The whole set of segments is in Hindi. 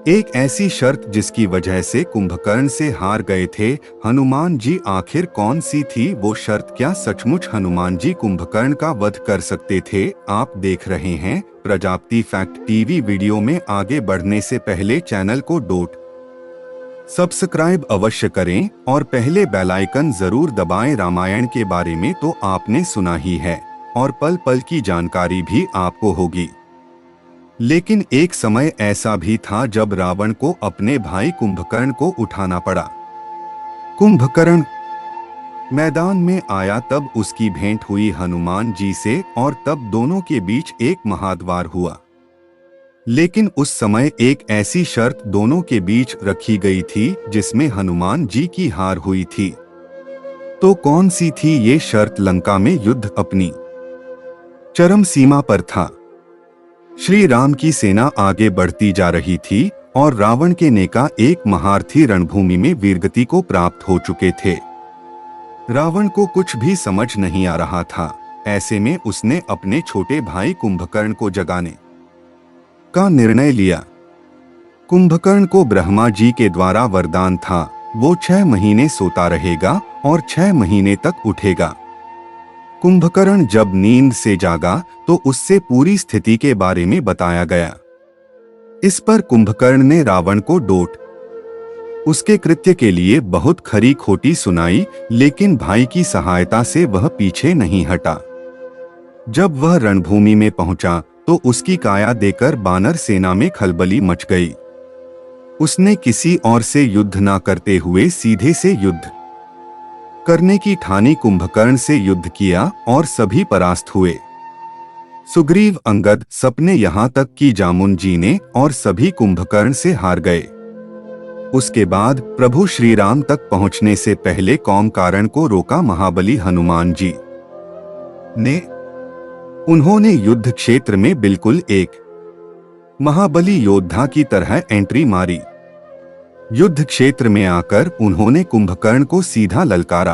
एक ऐसी शर्त जिसकी वजह से कुंभकर्ण से हार गए थे हनुमान जी, आखिर कौन सी थी वो शर्त? क्या सचमुच हनुमान जी कुंभकर्ण का वध कर सकते थे? आप देख रहे हैं प्रजापति फैक्ट टीवी। वीडियो में आगे बढ़ने से पहले चैनल को सब्सक्राइब अवश्य करें और पहले बेल आइकन जरूर दबाएं। रामायण के बारे में तो आपने सुना ही है और पल पल की जानकारी भी आपको होगी, लेकिन एक समय ऐसा भी था जब रावण को अपने भाई कुंभकर्ण को उठाना पड़ा। कुंभकर्ण मैदान में आया तब उसकी भेंट हुई हनुमान जी से और तब दोनों के बीच एक महाद्वार हुआ। लेकिन उस समय एक ऐसी शर्त दोनों के बीच रखी गई थी जिसमें हनुमान जी की हार हुई थी। तो कौन सी थी ये शर्त? लंका में युद्ध अपनी चरम सीमा पर था। श्री राम की सेना आगे बढ़ती जा रही थी और रावण के नेता एक महारथी रणभूमि में वीरगति को प्राप्त हो चुके थे। रावण को कुछ भी समझ नहीं आ रहा था। ऐसे में उसने अपने छोटे भाई कुंभकर्ण को जगाने का निर्णय लिया। कुंभकर्ण को ब्रह्मा जी के द्वारा वरदान था, वो 6 महीने सोता रहेगा और 6 महीने तक उठेगा। कुंभकर्ण जब नींद से जागा तो उससे पूरी स्थिति के बारे में बताया गया। इस पर कुंभकर्ण ने रावण को उसके कृत्य के लिए बहुत खरी खोटी सुनाई, लेकिन भाई की सहायता से वह पीछे नहीं हटा। जब वह रणभूमि में पहुंचा तो उसकी काया देकर बानर सेना में खलबली मच गई। उसने किसी और से युद्ध न करते हुए सीधे से युद्ध करने की ठानी। कुंभकर्ण से युद्ध किया और सभी परास्त हुए। सुग्रीव, अंगद, सपने, यहाँ तक कि जामुन जी ने और सभी कुंभकर्ण से हार गए। उसके बाद प्रभु श्री राम तक पहुंचने से पहले कौमकारण को रोका महाबली हनुमान जी ने। उन्होंने युद्ध क्षेत्र में बिल्कुल एक महाबली योद्धा की तरह एंट्री मारी। युद्ध क्षेत्र में आकर उन्होंने कुंभकर्ण को सीधा ललकारा।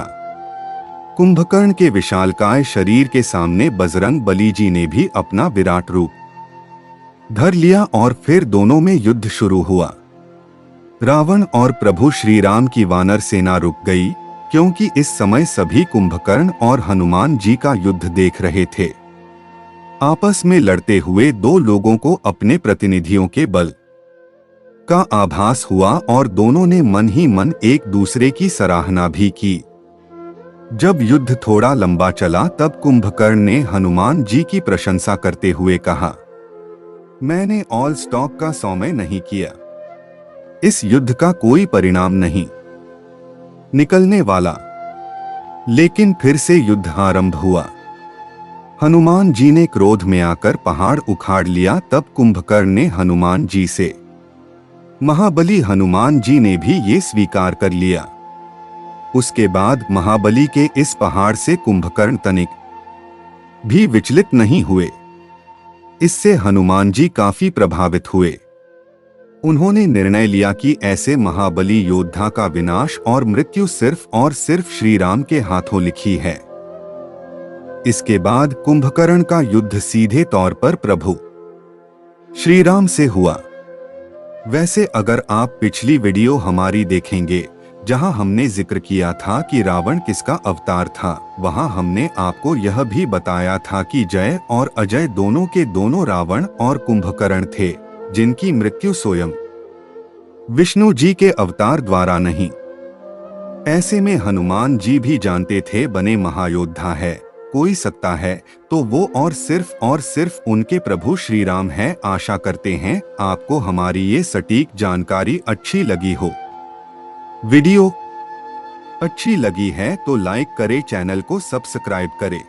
कुंभकर्ण के विशालकाय शरीर के सामने बजरंग बली जी ने भी अपना विराट रूप धर लिया और फिर दोनों में युद्ध शुरू हुआ। रावण और प्रभु श्री राम की वानर सेना रुक गई, क्योंकि इस समय सभी कुंभकर्ण और हनुमान जी का युद्ध देख रहे थे। आपस में लड़ते हुए दो लोगों को अपने प्रतिनिधियों के बल का आभास हुआ और दोनों ने मन ही मन एक दूसरे की सराहना भी की। जब युद्ध थोड़ा लंबा चला तब कुंभकर्ण ने हनुमान जी की प्रशंसा करते हुए कहा, मैंने ऑल स्टॉक का समय नहीं किया, इस युद्ध का कोई परिणाम नहीं निकलने वाला। लेकिन फिर से युद्ध आरंभ हुआ। हनुमान जी ने क्रोध में आकर पहाड़ उखाड़ लिया। तब कुंभकर्ण ने हनुमान जी से, महाबली हनुमान जी ने भी ये स्वीकार कर लिया। उसके बाद महाबली के इस पहाड़ से कुंभकर्ण तनिक भी विचलित नहीं हुए। इससे हनुमान जी काफी प्रभावित हुए। उन्होंने निर्णय लिया कि ऐसे महाबली योद्धा का विनाश और मृत्यु सिर्फ और सिर्फ श्री राम के हाथों लिखी है। इसके बाद कुंभकर्ण का युद्ध सीधे तौर पर प्रभु श्री राम से हुआ। वैसे अगर आप पिछली वीडियो हमारी देखेंगे जहां हमने जिक्र किया था कि रावण किसका अवतार था, वहां हमने आपको यह भी बताया था कि जय और अजय दोनों के दोनों रावण और कुंभकर्ण थे, जिनकी मृत्यु स्वयं विष्णु जी के अवतार द्वारा नहीं। ऐसे में हनुमान जी भी जानते थे बने महायोद्धा है कोई सकता है तो वो और सिर्फ उनके प्रभु श्री राम है। आशा करते हैं आपको हमारी ये सटीक जानकारी अच्छी लगी हो। वीडियो अच्छी लगी है तो लाइक करें, चैनल को सब्सक्राइब करें।